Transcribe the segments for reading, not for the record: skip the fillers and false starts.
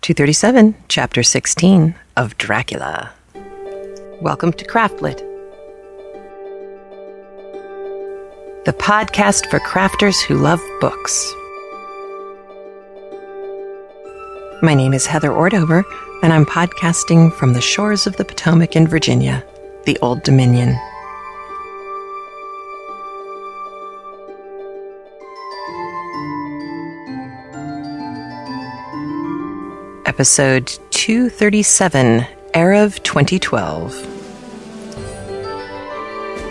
237, Chapter 16 of Dracula. Welcome to CraftLit, the podcast for crafters who love books. My name is Heather Ordover, and I'm podcasting from the shores of the Potomac in Virginia, the Old Dominion. Episode 237, Eyre 2012.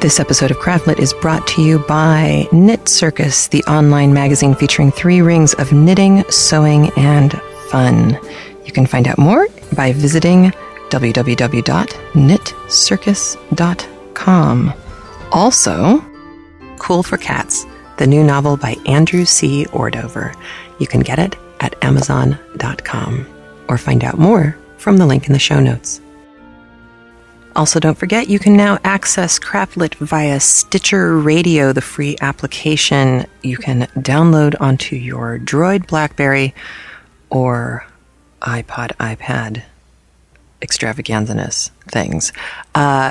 This episode of CraftLit is brought to you by Knit Circus, the online magazine featuring 3 rings of knitting, sewing, and fun. You can find out more by visiting www.knitcircus.com. Also, Cool for Cats, the new novel by Andrew C. Ordover. You can get it at Amazon.com. Or find out more from the link in the show notes. Also, don't forget, you can now access CraftLit via Stitcher Radio, the free application you can download onto your Droid BlackBerry or iPod, iPad extravaganzaness things.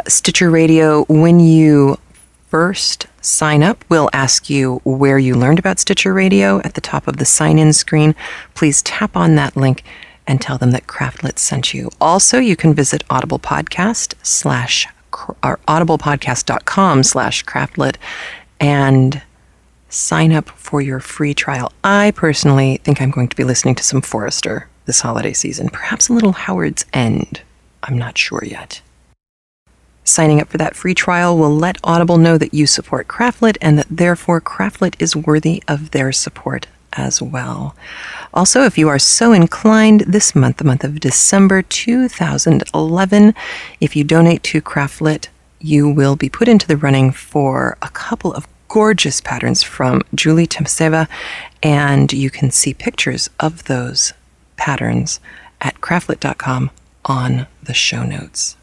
Stitcher Radio, when you first sign up, will ask you where you learned about Stitcher Radio at the top of the sign-in screen. Please tap on that link and tell them that CraftLit sent you. Also, you can visit audiblepodcast.com/craftlit and sign up for your free trial. I personally think I'm going to be listening to some Forrester this holiday season, perhaps a little Howard's End. I'm not sure yet. Signing up for that free trial will let Audible know that you support CraftLit and that therefore CraftLit is worthy of their support as well. Also, if you are so inclined, this month, the month of December 2011, if you donate to CraftLit, you will be put into the running for a couple of gorgeous patterns from Julie Temseva, and you can see pictures of those patterns at craftlit.com on the show notes.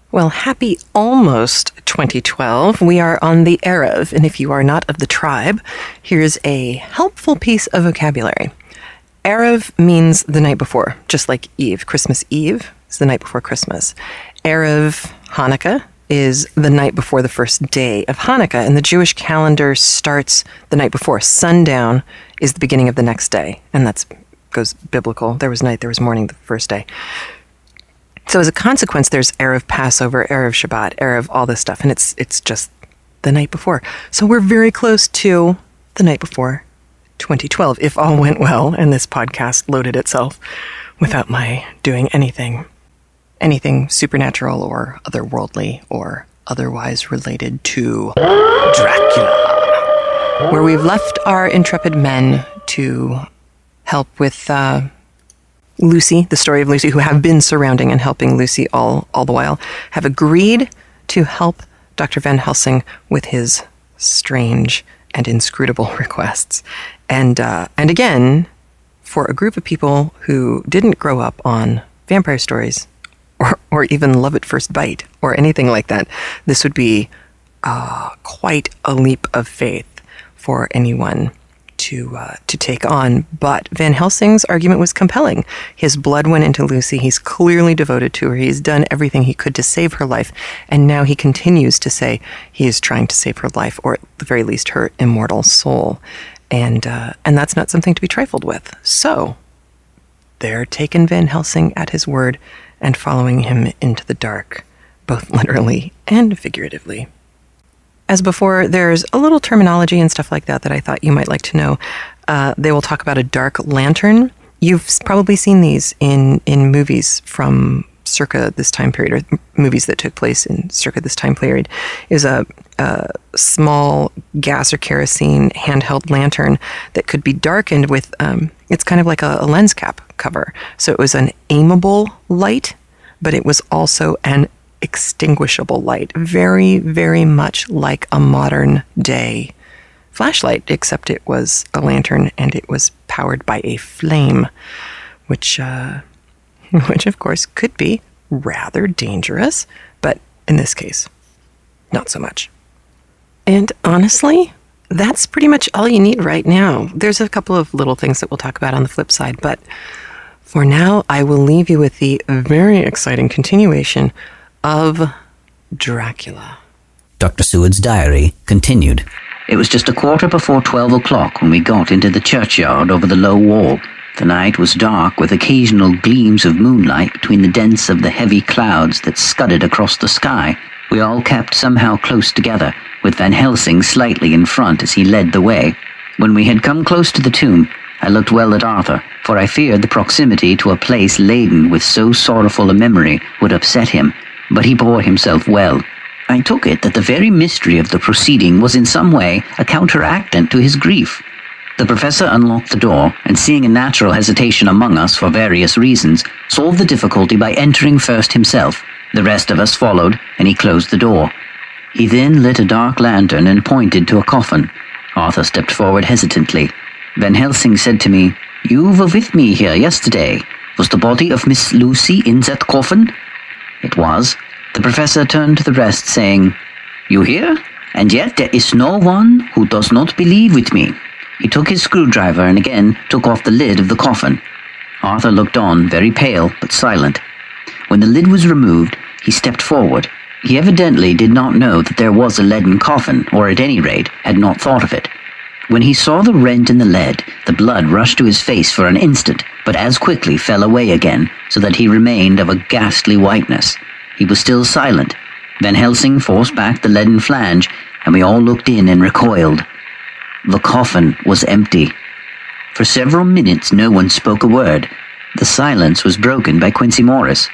Well, happy almost 2012. We are on the Erev, and if you are not of the tribe, here's a helpful piece of vocabulary. Erev means the night before, just like Eve. Christmas Eve is the night before Christmas. Erev Hanukkah is the night before the first day of Hanukkah, and the Jewish calendar starts the night before. Sundown is the beginning of the next day, and that goes biblical. There was night, there was morning the first day. So as a consequence, there's Erev Passover, Erev Shabbat, Erev all this stuff, and it's just the night before. So we're very close to the night before 2012, if all went well and this podcast loaded itself without my doing anything supernatural or otherworldly or otherwise related to Dracula, where we've left our intrepid men to help with Lucy, the story of Lucy, who have been surrounding and helping Lucy all the while, have agreed to help Dr. Van Helsing with his strange and inscrutable requests. And again, for a group of people who didn't grow up on vampire stories or even Love at First Bite or anything like that, this would be quite a leap of faith for anyone to take on. But Van Helsing's argument was compelling. His blood went into Lucy. He's clearly devoted to her. He's done everything he could to save her life. And now he continues to say he is trying to save her life, or at the very least her immortal soul. And that's not something to be trifled with. So they're taking Van Helsing at his word and following him into the dark, both literally and figuratively. As before, there's a little terminology and stuff like that I thought you might like to know. They will talk about a dark lantern. You've probably seen these in movies from circa this time period, or movies that took place in circa this time period. It was a small gas or kerosene handheld lantern that could be darkened with, it's kind of like a lens cap cover. So it was an aimable light, but it was also an extinguishable light, very, very much like a modern day flashlight, except it was a lantern and it was powered by a flame, which of course could be rather dangerous, but in this case, not so much. And honestly, that's pretty much all you need right now. There's a couple of little things that we'll talk about on the flip side, but For now, I will leave you with the very exciting continuation of Dracula. Dr. Seward's diary continued. It was just 12:15 when we got into the churchyard over the low wall. The night was dark, with occasional gleams of moonlight between the dents of the heavy clouds that scudded across the sky. We all kept somehow close together, with Van Helsing slightly in front as he led the way. When we had come close to the tomb, I looked well at Arthur, for I feared the proximity to a place laden with so sorrowful a memory would upset him, but he bore himself well. I took it that the very mystery of the proceeding was in some way a counteractant to his grief. The professor unlocked the door, and seeing a natural hesitation among us for various reasons, solved the difficulty by entering first himself. The rest of us followed, and he closed the door. He then lit a dark lantern and pointed to a coffin. Arthur stepped forward hesitantly. Van Helsing said to me, "You were with me here yesterday. Was the body of Miss Lucy in that coffin?" It was. The professor turned to the rest, saying, "You hear? And yet there is no one who does not believe with me." He took his screwdriver and again took off the lid of the coffin. Arthur looked on, very pale but silent. When the lid was removed, he stepped forward. He evidently did not know that there was a leaden coffin, or at any rate had not thought of it. When he saw the rent in the lead, the blood rushed to his face for an instant, but as quickly fell away again, so that he remained of a ghastly whiteness. He was still silent. Van Helsing forced back the leaden flange, and we all looked in and recoiled. The coffin was empty. For several minutes no one spoke a word. The silence was broken by Quincy Morris.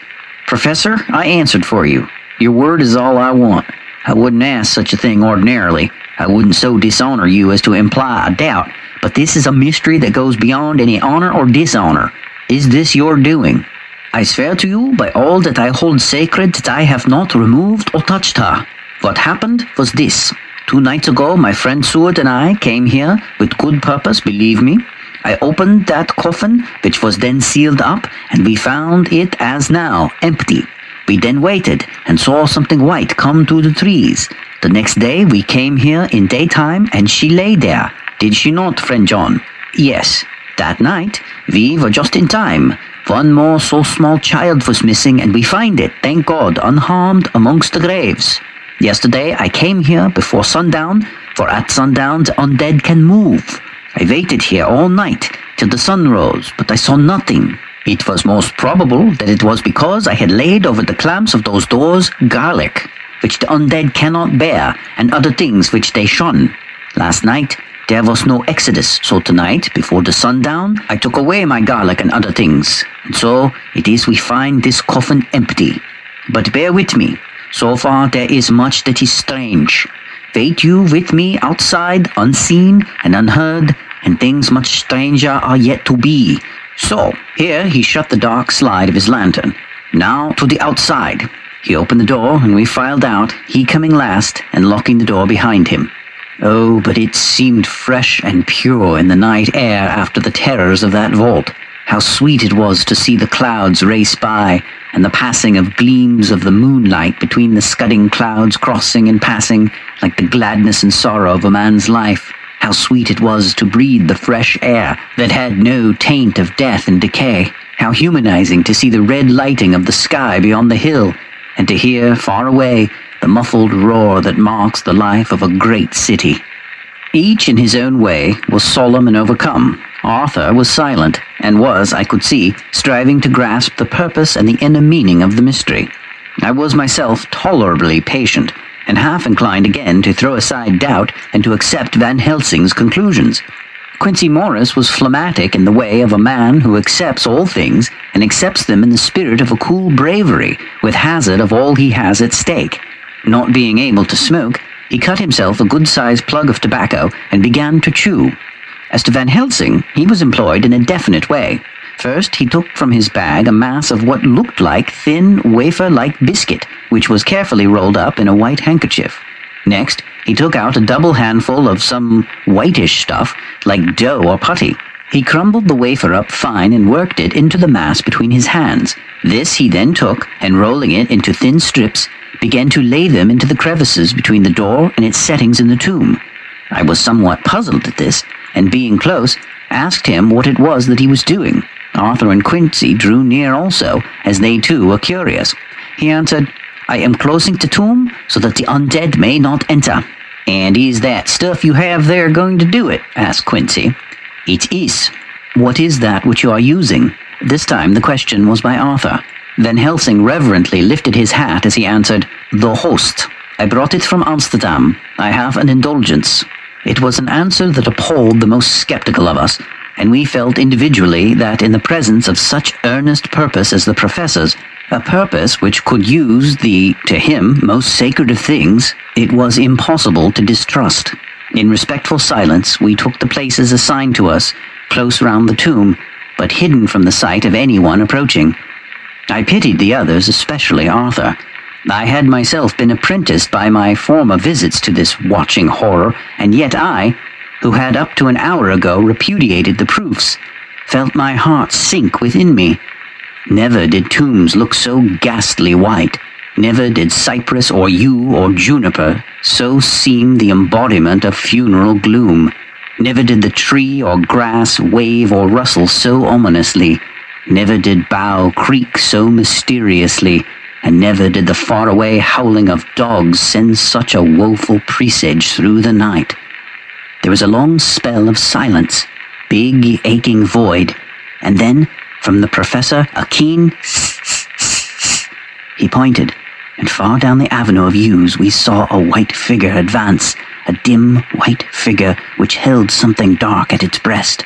"Professor, I answered for you. Your word is all I want. I wouldn't ask such a thing ordinarily. I wouldn't so dishonor you as to imply a doubt, but this is a mystery that goes beyond any honor or dishonor. Is this your doing? I swear to you by all that I hold sacred that I have not removed or touched her. What happened was this. 2 nights ago, my friend Seward and I came here with good purpose, believe me. I opened that coffin, which was then sealed up, and we found it as now empty. We then waited and saw something white come through the trees. The next day we came here in daytime, and she lay there. Did she not, friend John? Yes. That night we were just in time. One more so small child was missing, and we find it, thank God, unharmed amongst the graves. Yesterday I came here before sundown, for at sundown the undead can move. I waited here all night till the sun rose, but I saw nothing. It was most probable that it was because I had laid over the clamps of those doors garlic, which the undead cannot bear, and other things which they shun. Last night there was no exodus, so tonight, before the sundown, I took away my garlic and other things, and so it is we find this coffin empty. But bear with me. So far there is much that is strange. Wait you with me outside, unseen and unheard, and things much stranger are yet to be. So, here he shut the dark slide of his lantern. Now to the outside. He opened the door, and we filed out, he coming last and locking the door behind him. Oh, but it seemed fresh and pure in the night air after the terrors of that vault. How sweet it was to see the clouds race by, and the passing of gleams of the moonlight between the scudding clouds crossing and passing like the gladness and sorrow of a man's life. How sweet it was to breathe the fresh air that had no taint of death and decay. How humanizing to see the red lighting of the sky beyond the hill, and to hear, far away, the muffled roar that marks the life of a great city. Each in his own way was solemn and overcome. Arthur was silent, and was, I could see, striving to grasp the purpose and the inner meaning of the mystery. I was myself tolerably patient, and half inclined again to throw aside doubt and to accept Van Helsing's conclusions. Quincy Morris was phlegmatic in the way of a man who accepts all things, and accepts them in the spirit of a cool bravery, with hazard of all he has at stake. Not being able to smoke, he cut himself a good-sized plug of tobacco and began to chew. As to Van Helsing, he was employed in a definite way. First, he took from his bag a mass of what looked like thin, wafer-like biscuit, which was carefully rolled up in a white handkerchief. Next, he took out a double handful of some whitish stuff, like dough or putty. He crumbled the wafer up fine and worked it into the mass between his hands. This he then took, and rolling it into thin strips, began to lay them into the crevices between the door and its settings in the tomb. I was somewhat puzzled at this, and being close, asked him what it was that he was doing. Arthur and Quincy drew near also, as they too were curious. He answered, "I am closing the tomb so that the undead may not enter." "And is that stuff you have there going to do it?" asked Quincy. "It is." "What is that which you are using?" This time the question was by Arthur. Van Helsing reverently lifted his hat as he answered, "The host. I brought it from Amsterdam. I have an indulgence." It was an answer that appalled the most skeptical of us, and we felt individually that in the presence of such earnest purpose as the professor's, a purpose which could use the, to him, most sacred of things, it was impossible to distrust. In respectful silence, we took the places assigned to us, close round the tomb, but hidden from the sight of anyone approaching. I pitied the others, especially Arthur. I had myself been apprenticed by my former visits to this watching horror, and yet I, who had up to an hour ago repudiated the proofs, felt my heart sink within me. Never did tombs look so ghastly white. Never did cypress or yew or juniper so seem the embodiment of funeral gloom. Never did the tree or grass wave or rustle so ominously. Never did bough creak so mysteriously, and never did the faraway howling of dogs send such a woeful presage through the night. There was a long spell of silence, big aching void, and then, from the professor, a keen he pointed, and far down the avenue of yews we saw a white figure advance, a dim white figure which held something dark at its breast.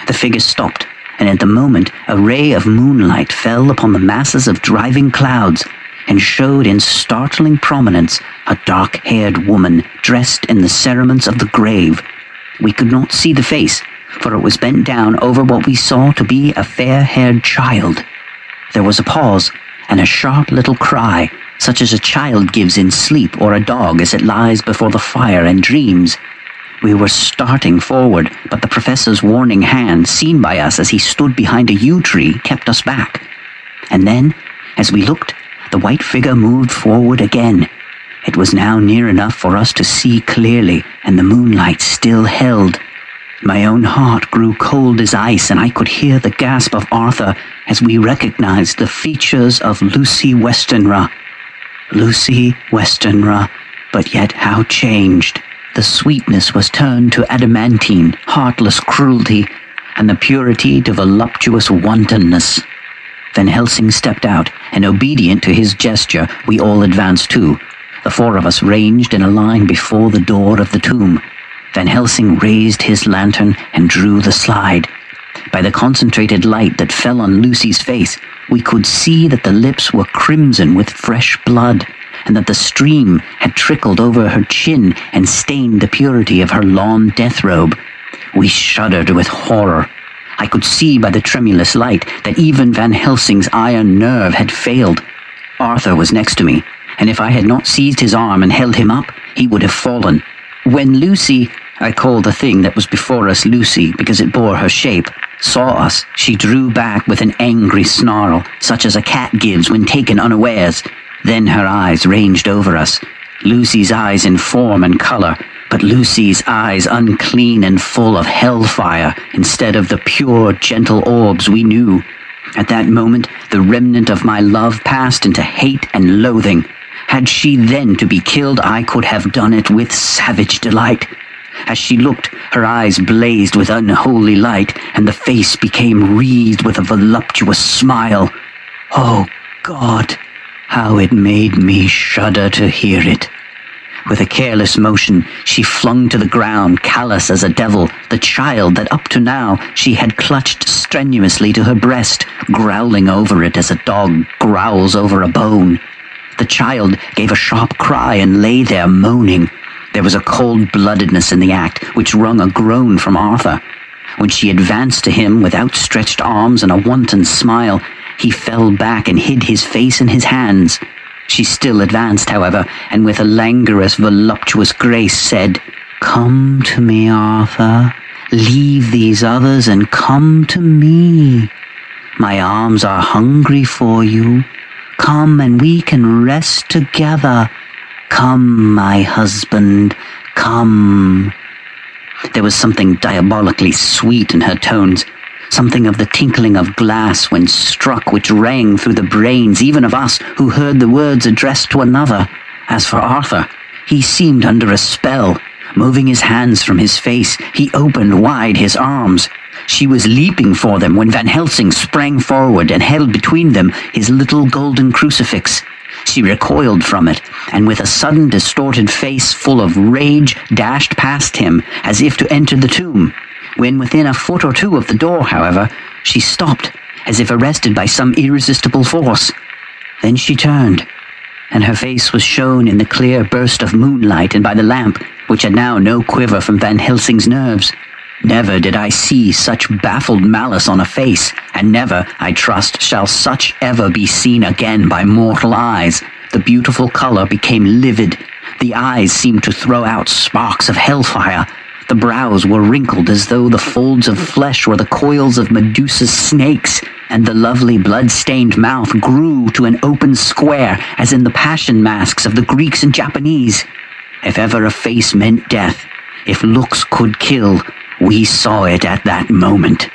The figure stopped, and at the moment a ray of moonlight fell upon the masses of driving clouds, and showed in startling prominence a dark-haired woman dressed in the cerements of the grave. We could not see the face, for it was bent down over what we saw to be a fair-haired child. There was a pause, and a sharp little cry, such as a child gives in sleep or a dog as it lies before the fire and dreams. We were starting forward, but the professor's warning hand, seen by us as he stood behind a yew tree, kept us back. And then, as we looked, the white figure moved forward again. It was now near enough for us to see clearly, and the moonlight still held. My own heart grew cold as ice, and I could hear the gasp of Arthur as we recognized the features of Lucy Westenra. Lucy Westenra, but yet how changed. The sweetness was turned to adamantine, heartless cruelty, and the purity to voluptuous wantonness. Van Helsing stepped out, and obedient to his gesture, we all advanced too. The four of us ranged in a line before the door of the tomb. Van Helsing raised his lantern and drew the slide. By the concentrated light that fell on Lucy's face, we could see that the lips were crimson with fresh blood, and that the stream had trickled over her chin and stained the purity of her lawn death robe. We shuddered with horror. I could see by the tremulous light that even Van Helsing's iron nerve had failed. Arthur was next to me, and if I had not seized his arm and held him up, he would have fallen. When Lucy, I called the thing that was before us Lucy because it bore her shape, saw us, she drew back with an angry snarl, such as a cat gives when taken unawares. Then her eyes ranged over us, Lucy's eyes in form and colour, but Lucy's eyes unclean and full of hellfire instead of the pure, gentle orbs we knew. At that moment, the remnant of my love passed into hate and loathing. Had she then to be killed, I could have done it with savage delight. As she looked, her eyes blazed with unholy light, and the face became wreathed with a voluptuous smile. Oh, God, how it made me shudder to hear it. With a careless motion, she flung to the ground, callous as a devil, the child that up to now she had clutched strenuously to her breast, growling over it as a dog growls over a bone. The child gave a sharp cry and lay there moaning. There was a cold-bloodedness in the act which wrung a groan from Arthur. When she advanced to him with outstretched arms and a wanton smile, he fell back and hid his face in his hands. She still advanced, however, and with a languorous, voluptuous grace said, "Come to me, Arthur. Leave these others and come to me. My arms are hungry for you. Come and we can rest together. Come, my husband, come." There was something diabolically sweet in her tones. something of the tinkling of glass when struck which rang through the brains even of us who heard the words addressed to another. As for Arthur, he seemed under a spell. Moving his hands from his face, he opened wide his arms. She was leaping for them when Van Helsing sprang forward and held between them his little golden crucifix. She recoiled from it, and with a sudden distorted face full of rage dashed past him as if to enter the tomb. When within a foot or two of the door, however, she stopped, as if arrested by some irresistible force. Then she turned, and her face was shown in the clear burst of moonlight and by the lamp, which had now no quiver from Van Helsing's nerves. Never did I see such baffled malice on a face, and never, I trust, shall such ever be seen again by mortal eyes. The beautiful colour became livid. The eyes seemed to throw out sparks of hellfire. The brows were wrinkled as though the folds of flesh were the coils of Medusa's snakes, and the lovely blood-stained mouth grew to an open square, as in the passion masks of the Greeks and Japanese. If ever a face meant death, if looks could kill, we saw it at that moment.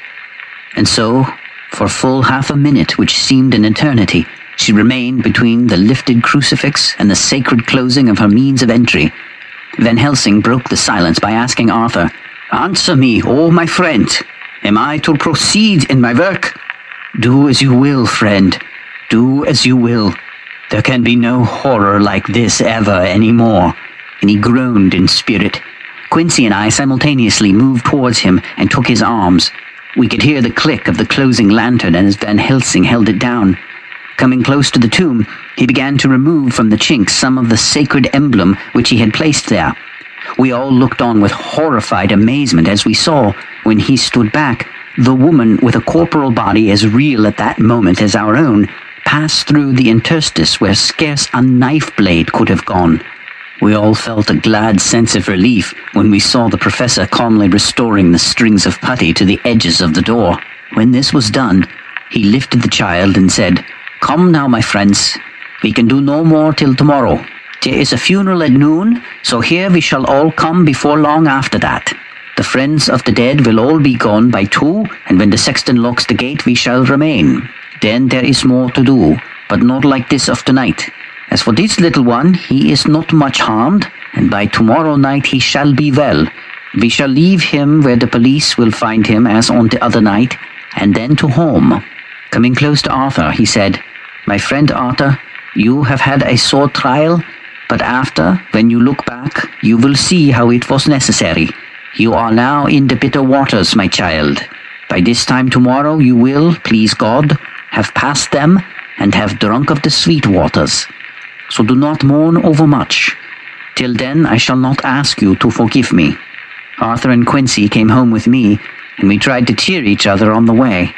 And so, for full half a minute, which seemed an eternity, she remained between the lifted crucifix and the sacred closing of her means of entry. Van Helsing broke the silence by asking Arthur, "Answer me, O my friend. Am I to proceed in my work?" "Do as you will, friend. Do as you will. There can be no horror like this ever any more." And he groaned in spirit. Quincy and I simultaneously moved towards him and took his arms. We could hear the click of the closing lantern as Van Helsing held it down. Coming close to the tomb, he began to remove from the chinks some of the sacred emblem which he had placed there. We all looked on with horrified amazement as we saw, when he stood back, the woman with a corporal body as real at that moment as our own, pass through the interstice where scarce a knife blade could have gone. We all felt a glad sense of relief when we saw the professor calmly restoring the strings of putty to the edges of the door. When this was done, he lifted the child and said, "Come now, my friends. We can do no more till tomorrow. There is a funeral at noon, so here we shall all come before long after that. The friends of the dead will all be gone by 2, and when the sexton locks the gate we shall remain. Then there is more to do, but not like this of tonight. As for this little one, he is not much harmed, and by tomorrow night he shall be well. We shall leave him where the police will find him as on the other night, and then to home." Coming close to Arthur, he said, "My friend Arthur, you have had a sore trial, but after, when you look back, you will see how it was necessary. You are now in the bitter waters, my child. By this time tomorrow you will, please God, have passed them and have drunk of the sweet waters. So do not mourn overmuch. Till then I shall not ask you to forgive me." Arthur and Quincy came home with me, and we tried to cheer each other on the way.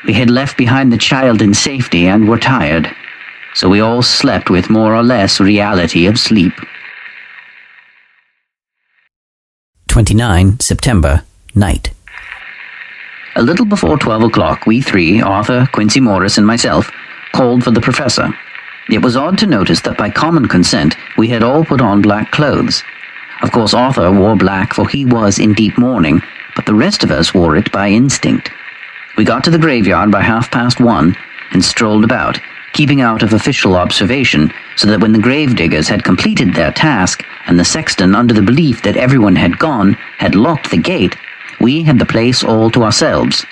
We had left behind the child in safety and were tired, so we all slept with more or less reality of sleep. 29 September, night. A little before 12 o'clock, we three, Arthur, Quincy Morris, and myself, called for the professor. It was odd to notice that by common consent we had all put on black clothes. Of course Arthur wore black, for he was in deep mourning, but the rest of us wore it by instinct. We got to the graveyard by 1:30 and strolled about, keeping out of official observation, so that when the gravediggers had completed their task, and the sexton, under the belief that everyone had gone, had locked the gate, we had the place all to ourselves.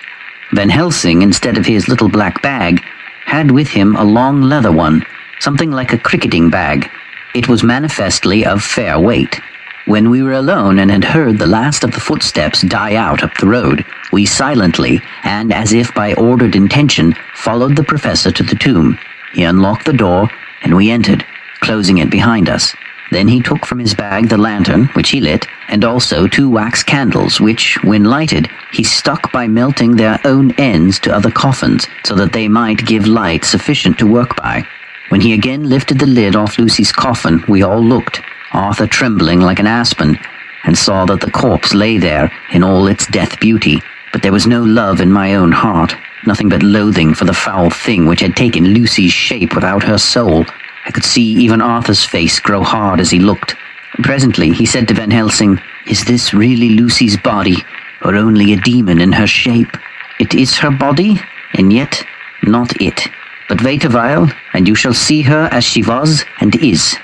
Van Helsing, instead of his little black bag, had with him a long leather one, something like a cricketing bag. It was manifestly of fair weight. When we were alone and had heard the last of the footsteps die out up the road, we silently, and as if by ordered intention, followed the professor to the tomb. He unlocked the door, and we entered, closing it behind us. Then he took from his bag the lantern, which he lit, and also 2 wax candles, which, when lighted, he stuck by melting their own ends to other coffins, so that they might give light sufficient to work by. When he again lifted the lid off Lucy's coffin, we all looked, Arthur trembling like an aspen, and saw that the corpse lay there in all its death beauty. But there was no love in my own heart, nothing but loathing for the foul thing which had taken Lucy's shape without her soul. I could see even Arthur's face grow hard as he looked. Presently he said to Van Helsing, "Is this really Lucy's body, or only a demon in her shape?" It is her body, and yet not it. But wait a while, and you shall see her as she was and is.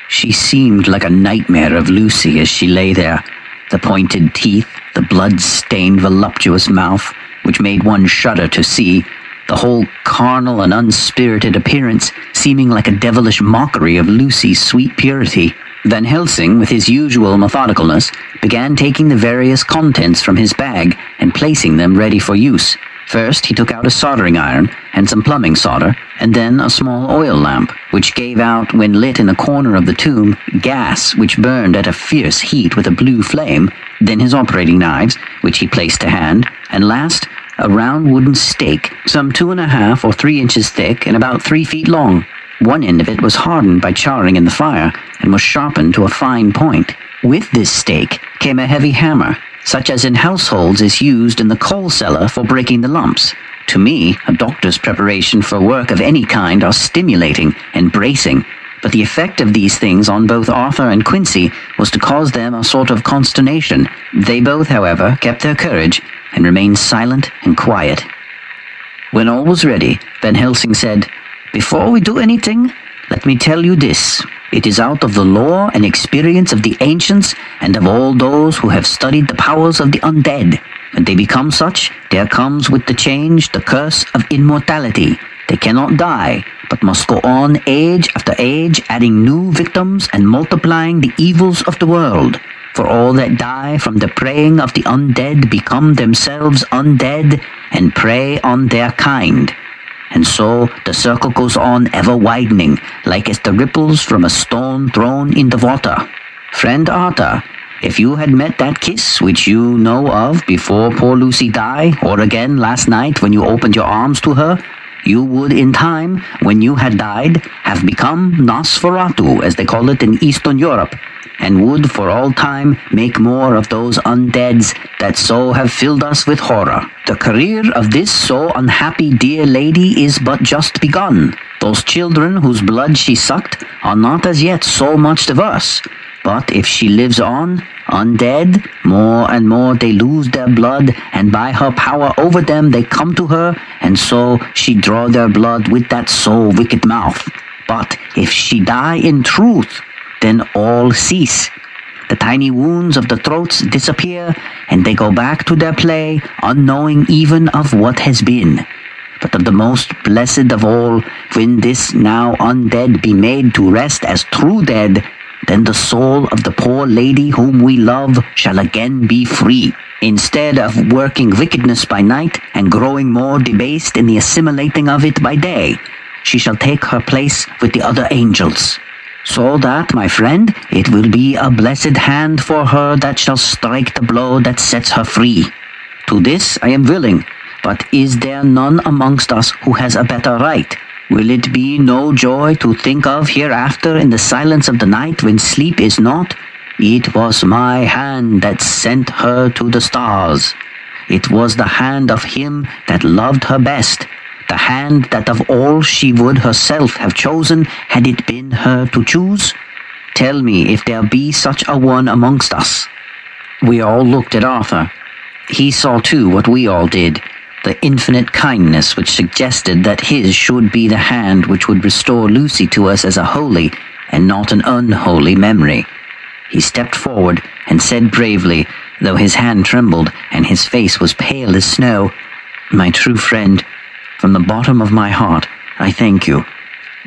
She seemed like a nightmare of Lucy as she lay there, the pointed teeth, the blood-stained voluptuous mouth, which made one shudder to see, the whole carnal and unspirited appearance seeming like a devilish mockery of Lucy's sweet purity. Van Helsing, with his usual methodicalness, began taking the various contents from his bag and placing them ready for use. First, he took out a soldering iron and some plumbing solder, and then a small oil lamp, which gave out, when lit in a corner of the tomb, gas which burned at a fierce heat with a blue flame, then his operating knives, which he placed to hand, and last, a round wooden stake, some 2.5 or 3 inches thick and about 3 feet long. One end of it was hardened by charring in the fire, and was sharpened to a fine point. With this stake came a heavy hammer, such as in households is used in the coal cellar for breaking the lumps. To me, a doctor's preparation for work of any kind are stimulating and bracing, but the effect of these things on both Arthur and Quincy was to cause them a sort of consternation. They both, however, kept their courage and remained silent and quiet. When all was ready, Van Helsing said, "Before we do anything, let me tell you this. It is out of the lore and experience of the ancients and of all those who have studied the powers of the undead. When they become such, there comes with the change the curse of immortality. They cannot die, but must go on age after age, adding new victims and multiplying the evils of the world. For all that die from the preying of the undead become themselves undead and prey on their kind. And so the circle goes on ever widening, like as the ripples from a stone thrown in the water. Friend Arthur, if you had met that kiss which you know of before poor Lucy died, or again last night when you opened your arms to her, you would in time, when you had died, have become Nosferatu, as they call it in Eastern Europe, and would for all time make more of those undeads that so have filled us with horror. The career of this so unhappy dear lady is but just begun. Those children whose blood she sucked are not as yet so much diverse, but if she lives on, undead, more and more they lose their blood, and by her power over them they come to her, and so she draw their blood with that so wicked mouth. But if she die in truth, then all cease. The tiny wounds of the throats disappear, and they go back to their play, unknowing even of what has been. But of the most blessed of all, when this now undead be made to rest as true dead, then the soul of the poor lady whom we love shall again be free. Instead of working wickedness by night and growing more debased in the assimilating of it by day, she shall take her place with the other angels. So that, my friend, it will be a blessed hand for her that shall strike the blow that sets her free. To this I am willing, but is there none amongst us who has a better right? Will it be no joy to think of hereafter in the silence of the night when sleep is not? It was my hand that sent her to the stars. It was the hand of him that loved her best, the hand that of all she would herself have chosen had it been her to choose. Tell me if there be such a one amongst us." We all looked at Arthur. He saw too what we all did, the infinite kindness which suggested that his should be the hand which would restore Lucy to us as a holy and not an unholy memory. He stepped forward and said bravely, though his hand trembled and his face was pale as snow, "My true friend, from the bottom of my heart, I thank you.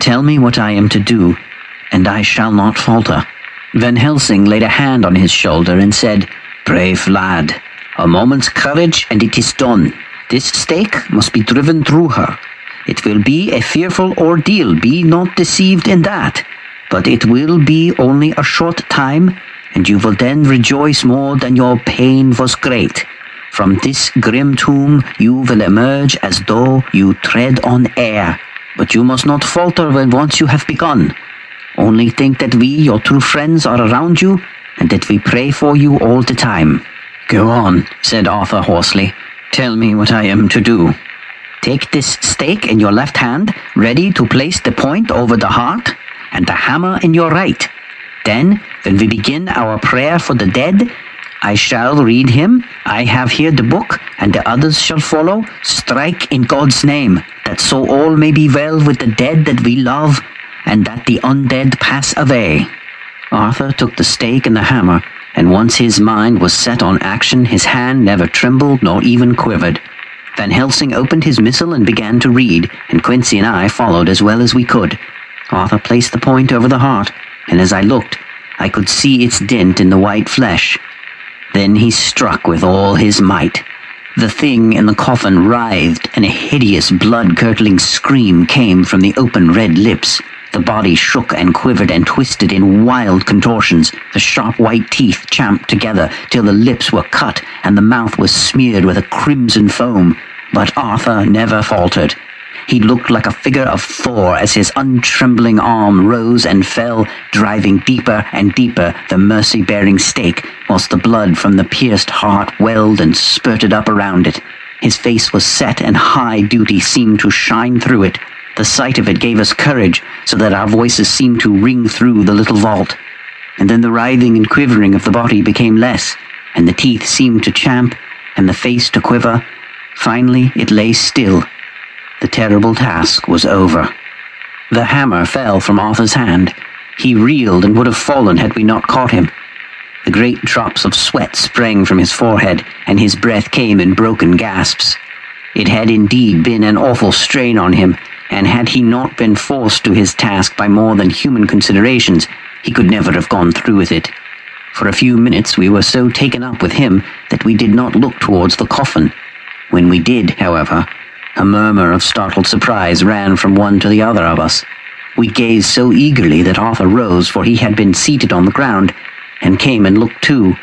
Tell me what I am to do, and I shall not falter." Van Helsing laid a hand on his shoulder and said, "Brave lad, a moment's courage and it is done. This stake must be driven through her. It will be a fearful ordeal, be not deceived in that. But it will be only a short time, and you will then rejoice more than your pain was great. From this grim tomb you will emerge as though you tread on air, but you must not falter when once you have begun. Only think that we, your true friends, are around you, and that we pray for you all the time." "Go on," said Arthur hoarsely. "Tell me what I am to do." "Take this stake in your left hand, ready to place the point over the heart, and the hammer in your right. Then, when we begin our prayer for the dead, I shall read him. I have here the book, and the others shall follow. Strike in God's name, that so all may be well with the dead that we love, and that the undead pass away." Arthur took the stake and the hammer, and once his mind was set on action, his hand never trembled nor even quivered. Van Helsing opened his missal and began to read, and Quincy and I followed as well as we could. Arthur placed the point over the heart, and as I looked, I could see its dint in the white flesh. Then he struck with all his might. The thing in the coffin writhed, and a hideous blood-curdling scream came from the open red lips. The body shook and quivered and twisted in wild contortions. The sharp white teeth champed together till the lips were cut and the mouth was smeared with a crimson foam. But Arthur never faltered. He looked like a figure of Thor as his untrembling arm rose and fell, driving deeper and deeper the mercy-bearing stake, whilst the blood from the pierced heart welled and spurted up around it. His face was set, and high duty seemed to shine through it. The sight of it gave us courage, so that our voices seemed to ring through the little vault. And then the writhing and quivering of the body became less, and the teeth seemed to champ, and the face to quiver. Finally it lay still. The terrible task was over. The hammer fell from Arthur's hand. He reeled and would have fallen had we not caught him. The great drops of sweat sprang from his forehead, and his breath came in broken gasps. It had indeed been an awful strain on him, and had he not been forced to his task by more than human considerations, he could never have gone through with it. For a few minutes we were so taken up with him that we did not look towards the coffin. When we did, however, a murmur of startled surprise ran from one to the other of us. We gazed so eagerly that Arthur rose, for he had been seated on the ground, and came and looked too.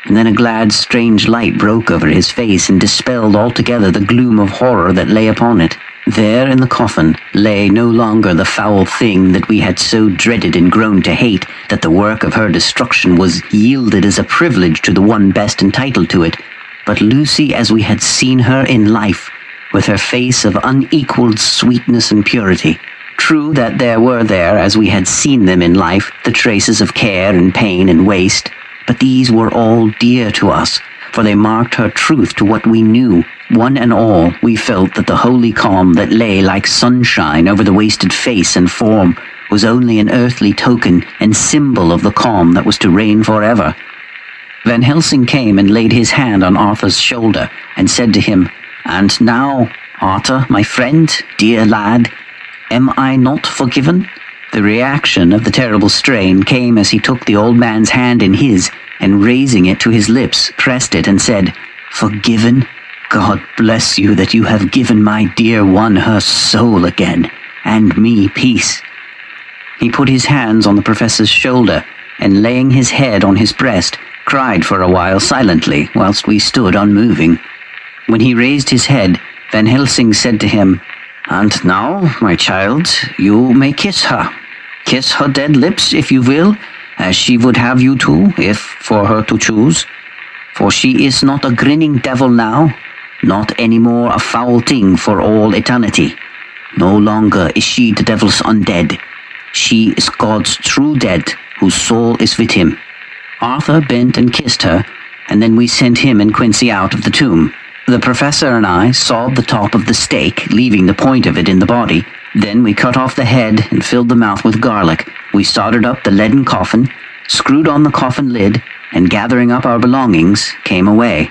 And then a glad, strange light broke over his face and dispelled altogether the gloom of horror that lay upon it. There in the coffin lay no longer the foul thing that we had so dreaded and grown to hate, that the work of her destruction was yielded as a privilege to the one best entitled to it, but Lucy as we had seen her in life, with her face of unequalled sweetness and purity. True that there were there, as we had seen them in life, the traces of care and pain and waste, but these were all dear to us, for they marked her truth to what we knew. One and all, we felt that the holy calm that lay like sunshine over the wasted face and form was only an earthly token and symbol of the calm that was to reign forever. Van Helsing came and laid his hand on Arthur's shoulder and said to him, "And now, Arthur, my friend, dear lad, am I not forgiven?" The reaction of the terrible strain came as he took the old man's hand in his, and raising it to his lips, pressed it and said, "Forgiven? God bless you that you have given my dear one her soul again, and me peace." He put his hands on the professor's shoulder, and laying his head on his breast, cried for a while silently, whilst we stood unmoving. When he raised his head, Van Helsing said to him, "And now, my child, you may kiss her. Kiss her dead lips, if you will, as she would have you to, if for her to choose. For she is not a grinning devil now, not any more a foul thing for all eternity. No longer is she the devil's undead. She is God's true dead, whose soul is with him." Arthur bent and kissed her, and then we sent him and Quincy out of the tomb. The professor and I sawed the top of the stake, leaving the point of it in the body. Then we cut off the head and filled the mouth with garlic. We soldered up the leaden coffin, screwed on the coffin lid, and gathering up our belongings, came away.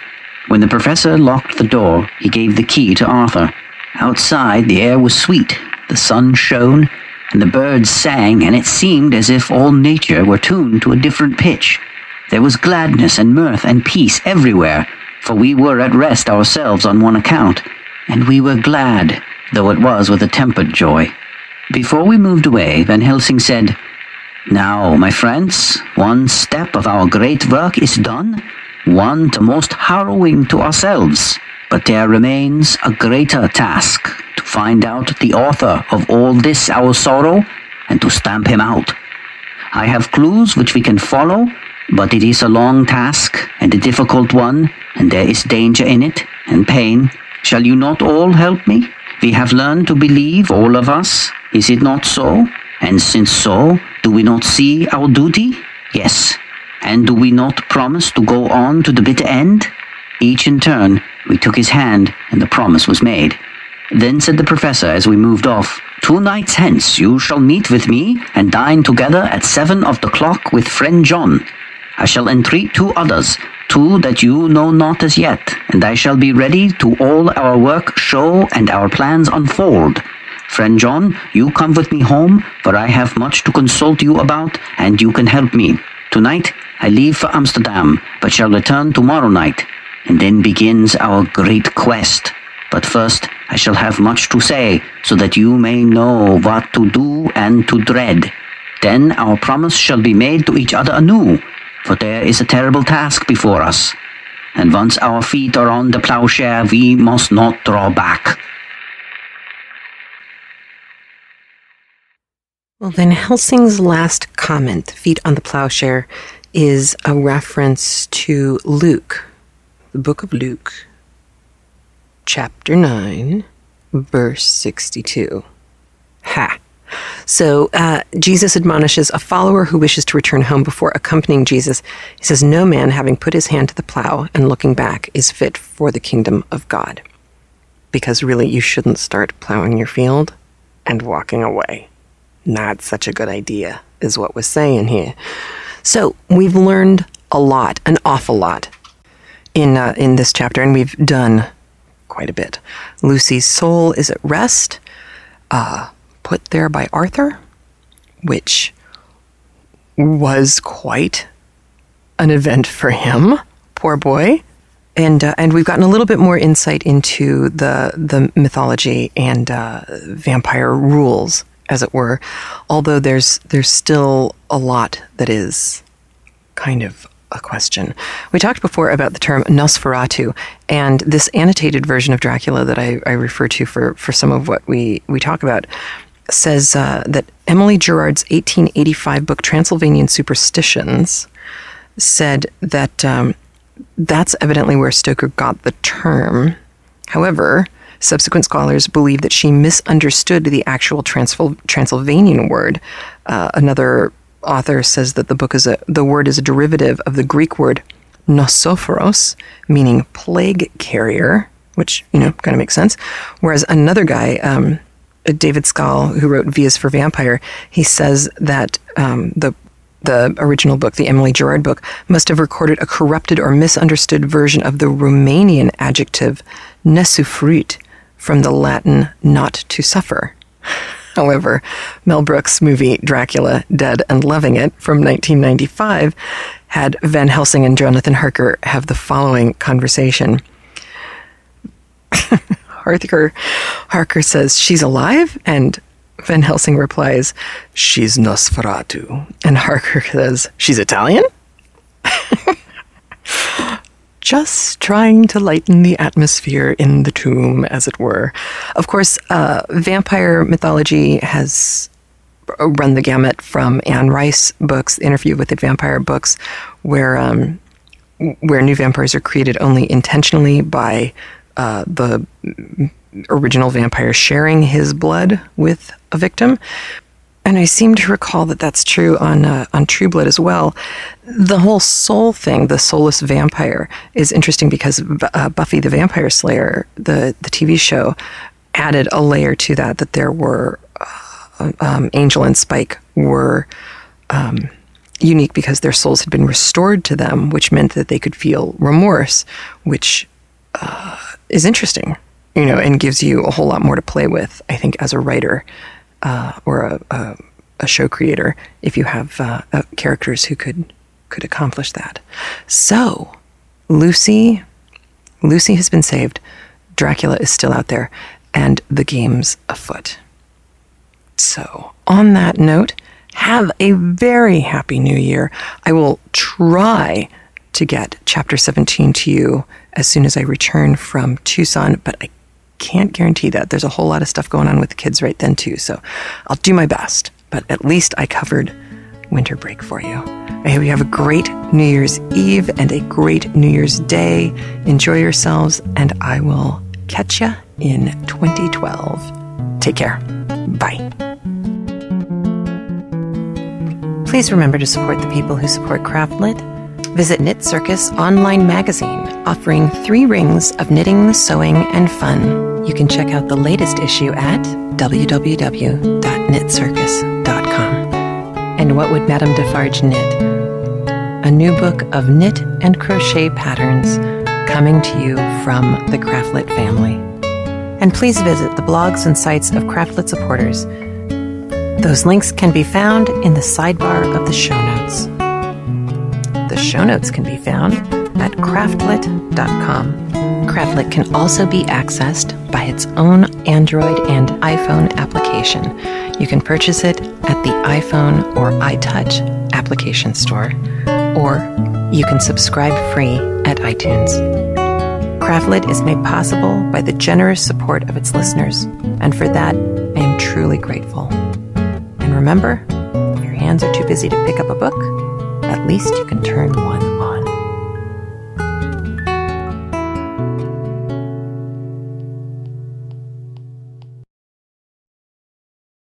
When the professor locked the door, he gave the key to Arthur. Outside, the air was sweet, the sun shone, and the birds sang, and it seemed as if all nature were tuned to a different pitch. There was gladness and mirth and peace everywhere, for we were at rest ourselves on one account, and we were glad, though it was with a tempered joy. Before we moved away, Van Helsing said, "Now, my friends, one step of our great work is done, one the most harrowing to ourselves, but there remains a greater task, to find out the author of all this our sorrow, and to stamp him out. I have clues which we can follow, but it is a long task, and a difficult one, and there is danger in it, and pain. Shall you not all help me? We have learned to believe, all of us. Is it not so? And since so, do we not see our duty? Yes. And do we not promise to go on to the bitter end? Each in turn, we took his hand, and the promise was made. Then said the professor as we moved off, 2 nights hence you shall meet with me and dine together at 7 of the clock with friend John. I shall entreat 2 others, 2 that you know not as yet, and I shall be ready to all our work show and our plans unfold. Friend John, you come with me home, for I have much to consult you about, and you can help me. Tonight I leave for Amsterdam, but shall return tomorrow night, and then begins our great quest. But first I shall have much to say, so that you may know what to do and to dread. Then our promise shall be made to each other anew, for there is a terrible task before us. And once our feet are on the plowshare, we must not draw back. Well, Van Helsing's last comment, feet on the plowshare, is a reference to Luke, the book of Luke, chapter 9, verse 62. Ha! So Jesus admonishes a follower who wishes to return home before accompanying Jesus. He says, no man having put his hand to the plow and looking back is fit for the kingdom of God. Because really, you shouldn't start plowing your field and walking away. Not such a good idea, is what we're saying here. So we've learned a lot, an awful lot, in this chapter, and we've done quite a bit. Lucy's soul is at rest, put there by Arthur, which was quite an event for him, poor boy. And we've gotten a little bit more insight into the mythology and vampire rules, as it were, although there's still a lot that is kind of a question. We talked before about the term Nosferatu, and this annotated version of Dracula that I refer to for some of what we talk about says that Emily Gerard's 1885 book Transylvanian Superstitions said that that's evidently where Stoker got the term. However, subsequent scholars believe that she misunderstood the actual Transylvanian word. Another author says that the word is a derivative of the Greek word nosophoros, meaning plague carrier, which, kind of makes sense. Whereas another guy, David Schall, who wrote Vias for Vampire, he says that the original book, the Emily Gerard book, must have recorded a corrupted or misunderstood version of the Romanian adjective nesufrit, from the Latin not to suffer. However, Mel Brooks' movie Dracula, Dead and Loving It from 1995 had Van Helsing and Jonathan Harker have the following conversation. Harker says, she's alive? And Van Helsing replies, she's Nosferatu. And Harker says, she's Italian? Just trying to lighten the atmosphere in the tomb, as it were. Of course, vampire mythology has run the gamut from Anne Rice books, Interview with the Vampire books, where new vampires are created only intentionally by the original vampire sharing his blood with a victim. And I seem to recall that that's true on True Blood as well. The whole soul thing, the soulless vampire, is interesting because Buffy the Vampire Slayer, the TV show, added a layer to that there were Angel and Spike were unique because their souls had been restored to them, which meant that they could feel remorse, which is interesting, and gives you a whole lot more to play with, I think, as a writer. Or a show creator, if you have characters who could accomplish that. So, Lucy has been saved. Dracula is still out there, and the game's afoot. So, on that note, have a very happy new year. I will try to get Chapter 17 to you as soon as I return from Tucson, but I can't guarantee that. There's a whole lot of stuff going on with the kids right then too, so I'll do my best, but at least I covered winter break for you. I hope you have a great New Year's Eve and a great New Year's Day. Enjoy yourselves, and I will catch you in 2012. Take care. Bye. Please remember to support the people who support CraftLit. Visit Knit Circus online magazine, offering 3 rings of knitting, sewing, and fun. You can check out the latest issue at www.knitcircus.com. And what would Madame Defarge knit? A new book of knit and crochet patterns coming to you from the CraftLit family. And please visit the blogs and sites of CraftLit supporters. Those links can be found in the sidebar of the show notes. The show notes can be found at craftlit.com. CraftLit can also be accessed by its own Android and iPhone application. You can purchase it at the iPhone or iTouch application store, or you can subscribe free at iTunes. CraftLit is made possible by the generous support of its listeners, and for that, I am truly grateful. And remember, if your hands are too busy to pick up a book, at least you can turn one.